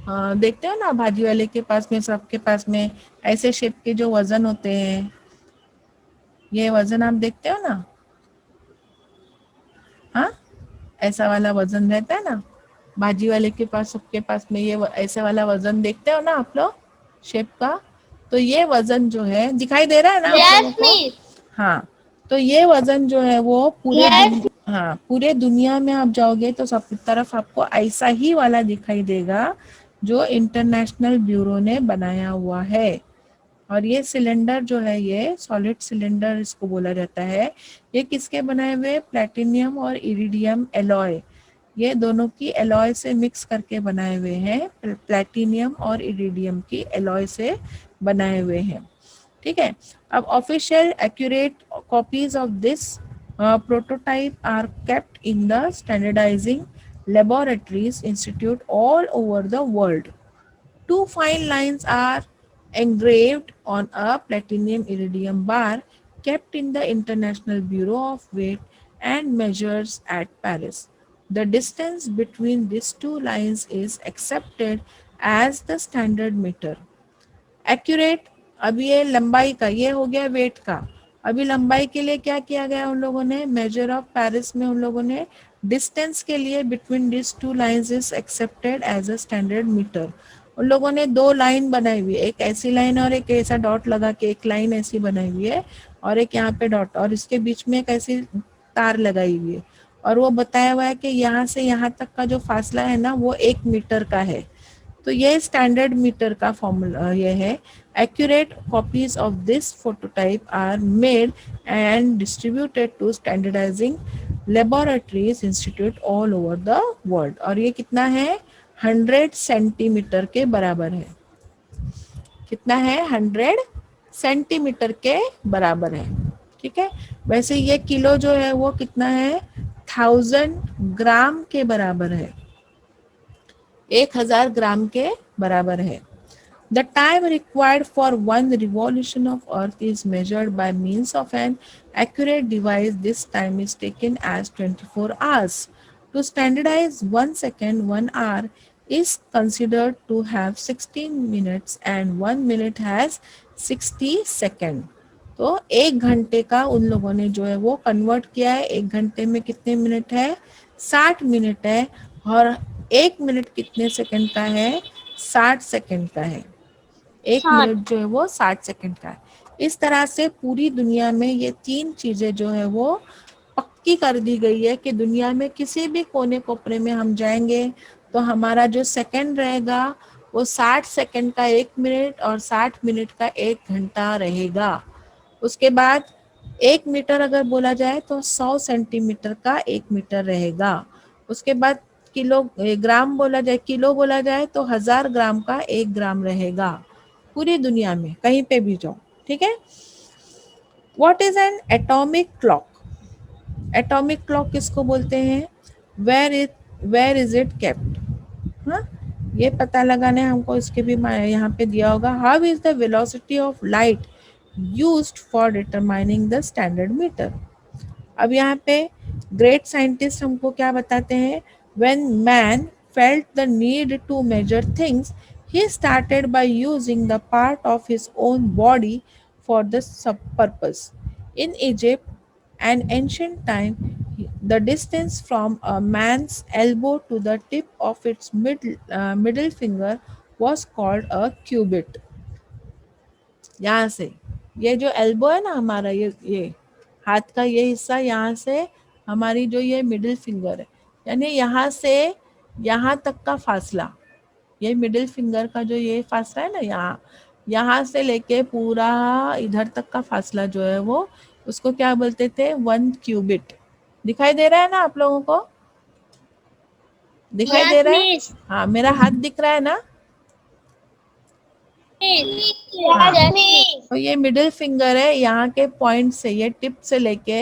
देखते हो ना भाजी वाले के पास में, सबके पास में ऐसे शेप के जो वजन होते हैं, ये वजन आप देखते हो ना। हाँ, ऐसा वाला वजन रहता है ना भाजी वाले के पास, सबके पास में ये ऐसे वाला वजन देखते हो ना आप लोग शेप का। तो ये वजन जो है दिखाई दे रहा है ना आप लोगों Yes, को? miss. हाँ, तो ये वजन जो है वो पूरे Yes. हाँ, पूरे दुनिया में आप जाओगे तो सब तरफ आपको ऐसा ही वाला दिखाई देगा जो इंटरनेशनल ब्यूरो ने बनाया हुआ है। और ये सिलेंडर जो है, ये सॉलिड सिलेंडर इसको बोला जाता है। ये किसके बनाए हुए? प्लैटिनियम और इरिडियम एलॉय, ये दोनों की एलॉय से मिक्स करके बनाए हुए हैं, प्लैटिनियम और इरिडियम की एलॉय से बनाए हुए हैं। ठीक है। अब official accurate copies of this prototype are kept in the standardising laboratories institute all over the world. Two fine lines are engraved on a platinum iridium bar kept in the International Bureau of Weight and Measures at Paris. The distance between these two lines is accepted as the standard meter. Accurate, अभी ये लंबाई का, ये हो गया wait का। अभी लंबाई के लिए क्या किया गया उन लोगों ने? मेजर ऑफ पेरिस में उन लोगों ने डिस्टेंस के लिए between this two lines is accepted as a standard metre. उन लोगों ने दो लाइन बनाई हुई है, एक ऐसी लाइन और एक ऐसा डॉट लगा के, एक लाइन ऐसी बनाई हुई है और एक यहाँ पे डॉट, और इसके बीच में एक ऐसी तार लगाई हुई है, और वो बताया हुआ है कि यहाँ से यहाँ तक का जो फासला है ना वो 1 मीटर का है। तो ये स्टैंडर्ड मीटर का फॉर्मूला ये है। Accurate copies of this prototype are made and distributed to standardising laboratories institute all over the world. और ये कितना है? 100 सेंटीमीटर के बराबर है। कितना है? 100 सेंटीमीटर के बराबर है। ठीक है। वैसे ये किलो जो है वो कितना है? 1000 ग्राम के बराबर है। 1000 ग्राम के बराबर है। The time required for one revolution of Earth is measured by means of an accurate device. This time is taken as 24 hours. To standardize 1 second, 1 hour is considered to have 16 minutes and 1 minute has 60 second. तो 1 घंटे का उन लोगों ने जो है वो convert किया है। 1 घंटे में कितने मिनट है? 60 मिनट है। और 1 मिनट कितने सेकंड का है? 60 सेकंड का है। 1 मिनट जो है वो 60 सेकंड का है। इस तरह से पूरी दुनिया में ये 3 चीजें जो है वो पक्की कर दी गई है कि दुनिया में किसी भी कोने कोपरे में हम जाएंगे तो हमारा जो सेकंड रहेगा वो 60 सेकंड का 1 मिनट और 60 मिनट का 1 घंटा रहेगा। उसके बाद 1 मीटर अगर बोला जाए तो 100 सेंटीमीटर का 1 मीटर रहेगा। उसके बाद ग्राम बोला जाए, किलो बोला जाए तो 1000 ग्राम का 1 ग्राम रहेगा पूरी दुनिया में कहीं पे भी जाओ। ठीक है। What is an atomic clock? Atomic clock किसको बोलते हैं? Where is it kept? हाँ, ये पता लगाने हमको इसके भी यहाँ पे दिया होगा। How is the velocity of light used for determining the standard metre? अब यहाँ पे ग्रेट साइंटिस्ट हमको क्या बताते हैं? When man felt the need to measure things he started by using the part of his own body for the sub purpose. In Egypt and ancient time, the distance from a man's elbow to the tip of its middle finger was called a cubit. यहाँ से ये जो elbow है ना हमारा, ये हाथ का ये हिस्सा, यहाँ से हमारी जो ये मिडिल फिंगर है, यानी यहाँ से यहाँ तक का फासला, ये मिडिल फिंगर का जो ये फासला है ना, यहाँ से लेके पूरा इधर तक का फासला जो है वो, उसको क्या बोलते थे? 1 क्यूबिट। दिखाई दे रहा है ना आप लोगों को? दिखाई दे रहा है? हाँ, मेरा हाथ दिख रहा है ना? हाँ, तो ये मिडिल फिंगर है, यहाँ के पॉइंट से, ये टिप से लेके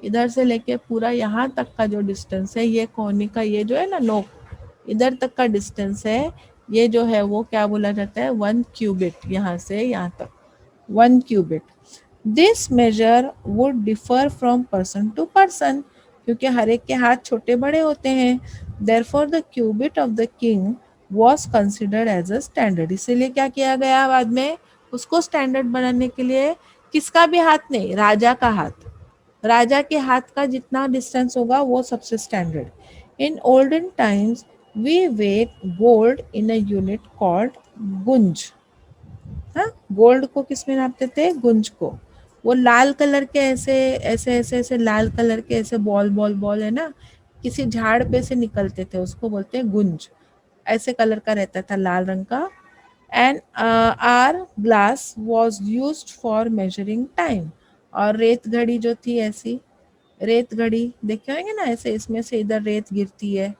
इधर से लेके पूरा यहाँ तक का जो डिस्टेंस है, ये कोहनी का ये जो है ना नोक, इधर तक का डिस्टेंस है, ये जो है वो क्या बोला जाता है? 1 क्यूबिट। यहाँ से यहाँ तक 1 cubit. This measure would differ from person to person, क्योंकि हर एक के हाथ छोटे बड़े होते हैं। Therefore the cubit of the king was considered as a standard. इसीलिए क्या किया गया बाद में? उसको स्टैंडर्ड बनाने के लिए किसका भी हाथ नहीं, राजा का हाथ, राजा के हाथ का जितना डिस्टेंस होगा वो सबसे standard. In olden times we weight gold in a unit called gunj. हाँ, गोल्ड को किस में नापते थे? गुंज को। वो लाल कलर के ऐसे ऐसे ऐसे ऐसे लाल कलर के ऐसे बॉल बॉल बॉल है ना, किसी झाड़ पे से निकलते थे, उसको बोलते हैं गुंज। ऐसे कलर का रहता था, लाल रंग का। And hour glass was use for measuring time. और रेत घड़ी जो थी, ऐसी रेत घड़ी देखे होंगे ना, ऐसे इसमें से इधर रेत गिरती है,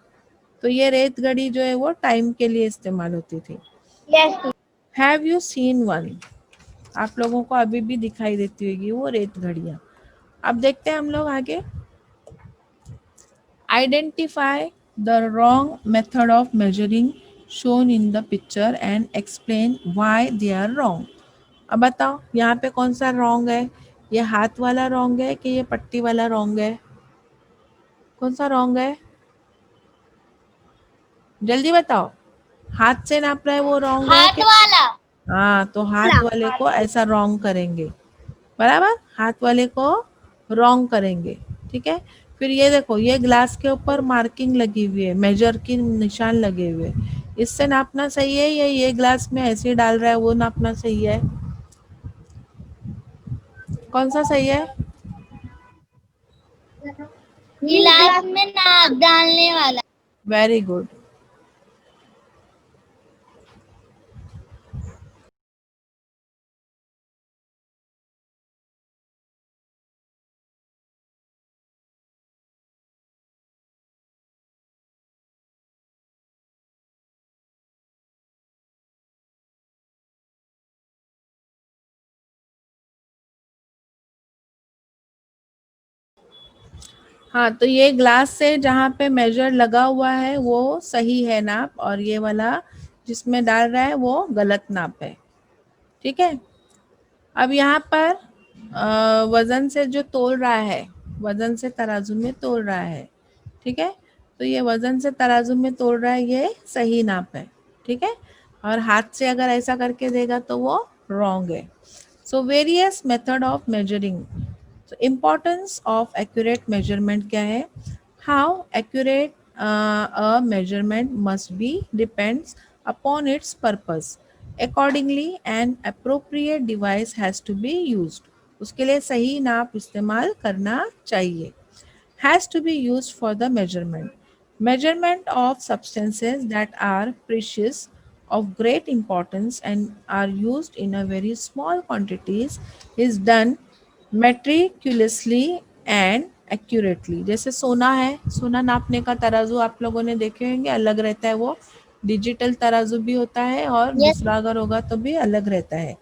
तो ये रेत घड़ी जो है वो टाइम के लिए इस्तेमाल होती थी। Have you seen one? आप लोगों को अभी भी दिखाई देती होगी वो रेत घड़ियां। अब देखते हैं हम लोग आगे। Identify the wrong method of measuring shown in the picture and explain why they are wrong. अब बताओ यहाँ पे कौन सा रॉन्ग है? ये हाथ वाला रॉन्ग है कि ये पट्टी वाला रॉन्ग है? कौन सा रॉन्ग है? जल्दी बताओ। हाथ से नाप रहा है वो रॉन्ग है कि? हाँ, तो हाथ वाले को ऐसा रॉन्ग करेंगे, बराबर, हाथ वाले को रॉन्ग करेंगे। ठीक है। फिर ये देखो, ये ग्लास के ऊपर मार्किंग लगी हुई है, मेजर की निशान लगे हुए, इससे नापना सही है या ये ग्लास में ऐसे डाल रहा है वो नापना सही है? कौन सा सही है? गिलास में नाप डालने वाला। Very good. हाँ, तो ये ग्लास से जहाँ पे मेजर लगा हुआ है वो सही है नाप, और ये वाला जिसमें डाल रहा है वो गलत नाप है। ठीक है। अब यहाँ पर वजन से जो तोल रहा है, वजन से तराजू में तोल रहा है। ठीक है। तो ये वजन से तराजू में तोल रहा है, ये सही नाप है। ठीक है। और हाथ से अगर ऐसा करके देगा तो वो रॉन्ग है। So various method of measuring. तो इम्पोर्टेंस ऑफ एक्यूरेट मेजरमेंट क्या है? How accurate a measurement must be depends upon its purpose. Accordingly an appropriate device has to be used. उसके लिए सही नाप इस्तेमाल करना चाहिए। Has to be used for the measurement. Measurement of substances that are precious, of great importance, and are used in a very small quantities is done meticulously and accurately. जैसे सोना है, सोना नापने का तराजू आप लोगों ने देखे होंगे, अलग रहता है वो। डिजिटल तराजू भी होता है और Yes. दूसरा अगर होगा तो भी अलग रहता है।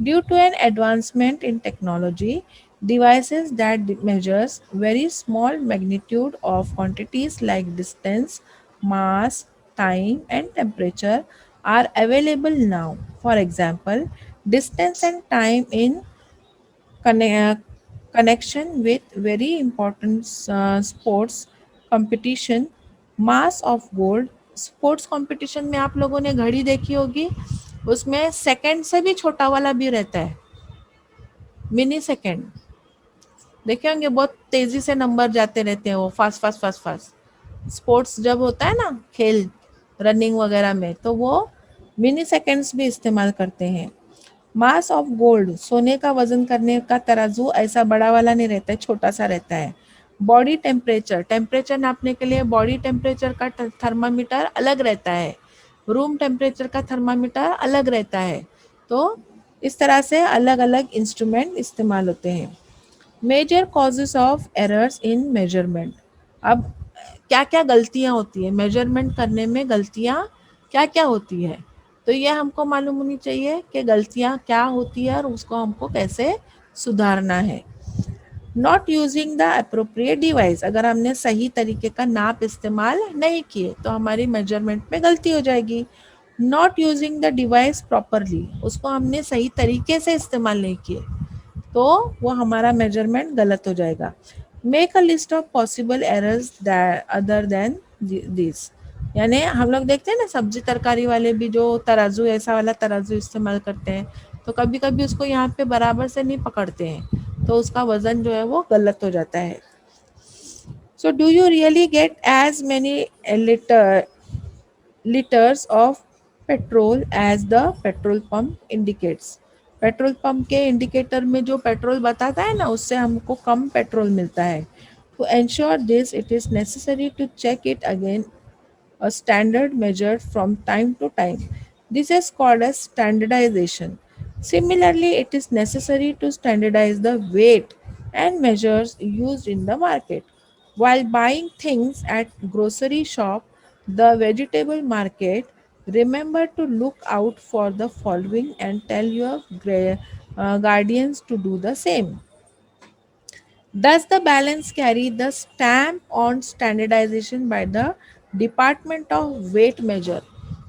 Due to an advancement in technology, devices that measures very small magnitude of quantities like distance, mass, time and temperature are available now. For example, distance and time in connection with very important sports competition, mass of gold. Sports competition में आप लोगों ने घड़ी देखी होगी, उसमें second से भी छोटा वाला भी रहता है, मिनी सेकंड। देखे होंगे, बहुत तेजी से नंबर जाते रहते हैं वो, fast fast fast fast. Sports जब होता है ना, खेल रनिंग वगैरह में, तो वो मिनी सेकंड्स भी इस्तेमाल करते हैं। मास ऑफ गोल्ड, सोने का वजन करने का तराजू ऐसा बड़ा वाला नहीं रहता है, छोटा सा रहता है। बॉडी टेम्परेचर, टेम्परेचर नापने के लिए बॉडी टेम्परेचर का थर्मामीटर अलग रहता है, रूम टेम्परेचर का थर्मामीटर अलग रहता है। तो इस तरह से अलग अलग इंस्ट्रूमेंट इस्तेमाल होते हैं। Major causes of errors in measurement. अब क्या क्या गलतियां होती है मेजरमेंट करने में, गलतियां क्या क्या होती है, तो ये हमको मालूम होनी चाहिए कि गलतियां क्या होती है और उसको हमको कैसे सुधारना है। Not using the appropriate device, अगर हमने सही तरीके का नाप इस्तेमाल नहीं किए तो हमारी मेजरमेंट में गलती हो जाएगी। Not using the device properly, उसको हमने सही तरीके से इस्तेमाल नहीं किए तो वो हमारा मेजरमेंट गलत हो जाएगा। Make a list of possible errors other than this. यानी हम लोग देखते हैं ना, सब्जी तरकारी वाले भी जो तराजू, ऐसा वाला तराजू इस्तेमाल करते हैं, तो कभी कभी उसको यहाँ पे बराबर से नहीं पकड़ते हैं, तो उसका वजन जो है वो गलत हो जाता है। So do you really get as many liters of petrol as the petrol pump indicates? Petrol pump के इंडिकेटर में जो पेट्रोल बताता है ना, उससे हमको कम पेट्रोल मिलता है। To ensure this it is necessary to check it again a standard measured from time to time. This is called as standardization. Similarly, it is necessary to standardize the weight and measures used in the market. While buying things at grocery shop, the vegetable market, remember to look out for the following and tell your guardians to do the same. Does the balance carry the stamp on standardization by the Department of Weight Measure?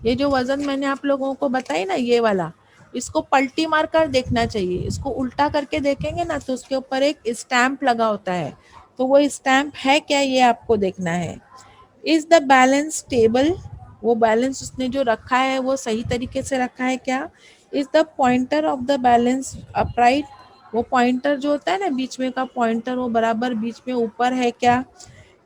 ये जो वजन मैंने आप लोगों को बताई ना, ये वाला, इसको पलटी मार कर देखना चाहिए। इसको उल्टा करके देखेंगे ना तो उसके ऊपर एक स्टैम्प लगा होता है, तो वो स्टैम्प है क्या ये आपको देखना है। इज द बैलेंस स्टेबल, वो बैलेंस उसने जो रखा है वो सही तरीके से रखा है क्या। Is the pointer of the balance upright, वो पॉइंटर जो होता है ना बीच में का पॉइंटर, वो बराबर बीच में ऊपर है क्या।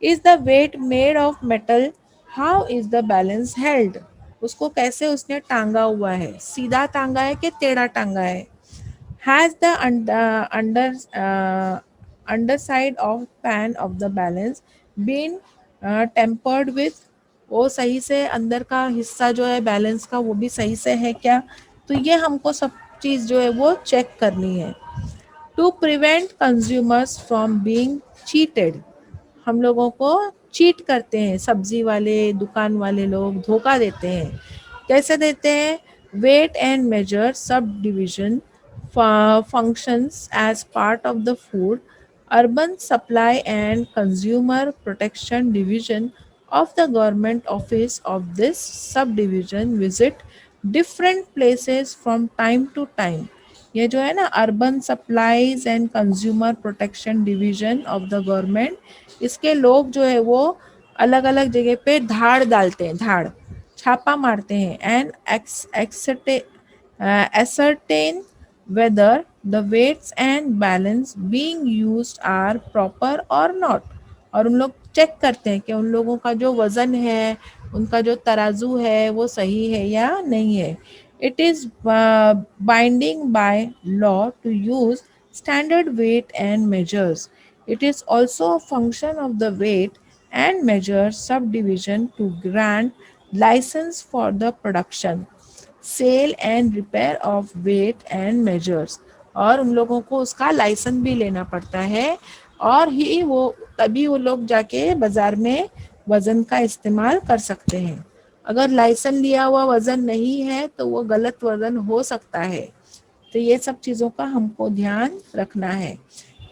Is the weight made of metal, how is the balance held, उसको कैसे उसने टांगा हुआ है, सीधा टांगा है कि टेढ़ा टांगा है। Has the underside of pan of the balance been tempered with, वो सही से अंदर का हिस्सा जो है बैलेंस का वो भी सही से है क्या। तो ये हमको सब चीज़ जो है वो चेक करनी है। To prevent consumers from being cheated, हम लोगों को चीट करते हैं, सब्जी वाले दुकान वाले लोग धोखा देते हैं। कैसे देते हैं। Weight and measure subdivision functions as part of the food Urban Supply and Consumer Protection Division of the Government Office of this subdivision visit different places from time to time. ये जो है ना urban supplies and consumer protection division of the government, इसके लोग जो है वो अलग अलग जगह पे धाड़ डालते हैं, धाड़ छापा मारते हैं and ascertain whether the weights and balance being used are proper or not. और उन लोग चेक करते हैं कि उन लोगों का जो वज़न है, उनका जो तराजू है वो सही है या नहीं है. It is binding by law to use standard weight and measures. It is also a function of the weight and measure subdivision to grant license for the production, sale and repair of weight and measures. और उन लोगों को उसका licence भी लेना पड़ता है और ही वो तभी वो लोग जाके बाजार में वज़न का इस्तेमाल कर सकते हैं. अगर लाइसेंस लिया हुआ वज़न नहीं है तो वो गलत वज़न हो सकता है. तो ये सब चीज़ों का हमको ध्यान रखना है.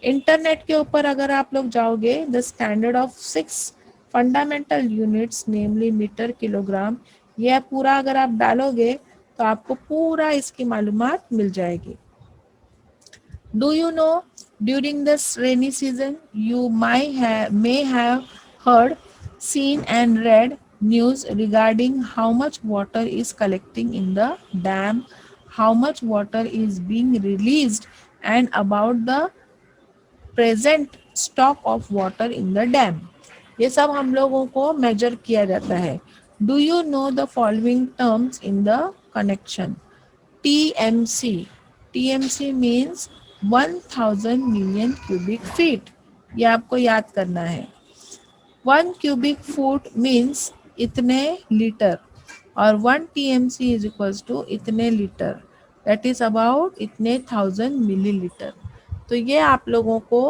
इंटरनेट के ऊपर अगर आप लोग जाओगे, the standard of 6 fundamental units namely metre, kilogram, यह पूरा अगर आप डालोगे तो आपको पूरा इसकी मालूमात मिल जाएगी. Do you know, during this rainy season you may have heard, seen and read news regarding how much water is collecting in the dam, how much water is being released and about the present stock of water in the dam. ये सब हम लोगों को major किया जाता है. Do you know the following terms in the connection? TMC. TMC means 1000 million cubic feet. ये आपको याद करना है. 1 cubic foot means इतने लीटर और 1 TMC is equals to इतने लीटर, that is about इतने 1000 मिलीलीटर. तो ये आप लोगों को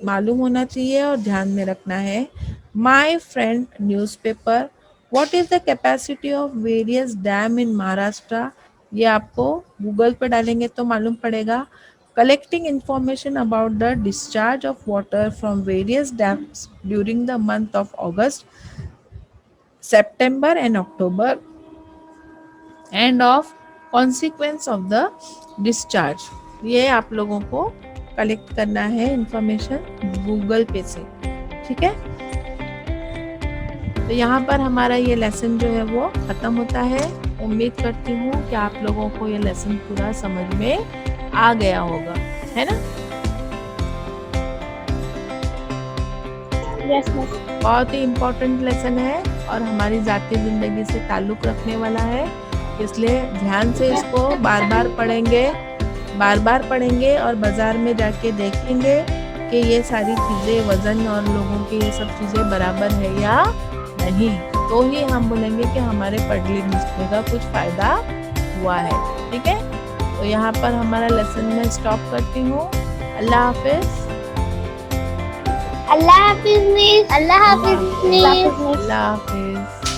मालूम होना चाहिए और ध्यान में रखना है. My friend newspaper, what is the capacity of various dam in Maharashtra, ये आपको गूगल पे डालेंगे तो मालूम पड़ेगा. Collecting information about the discharge of water from various dams during the month of August, September and October and of consequence of the discharge. ये आप लोगों को कलेक्ट करना है इंफॉर्मेशन गूगल पे से. ठीक है, तो यहाँ पर हमारा ये लेसन जो है वो ख़त्म होता है. उम्मीद करती हूँ कि आप लोगों को ये लेसन पूरा समझ में आ गया होगा, है ना. Yes miss. बहुत ही इम्पोर्टेंट लेसन है और हमारी ज़ाती ज़िंदगी से ताल्लुक़ रखने वाला है, इसलिए ध्यान से इसको बार बार पढ़ेंगे और बाज़ार में जाके देखेंगे कि ये सारी चीज़ें, वज़न और लोगों की ये सब चीज़ें बराबर है या नहीं, तो ही हम बोलेंगे कि हमारे पढ़ लिखने का कुछ फ़ायदा हुआ है. ठीक है, तो यहाँ पर हमारा लेसन में स्टॉप करती हूँ. अल्लाह हाफिज़. अल्लाह हाफिज़ मिस. अल्लाह हाफिज़ मिस. अल्लाह हाफिज़.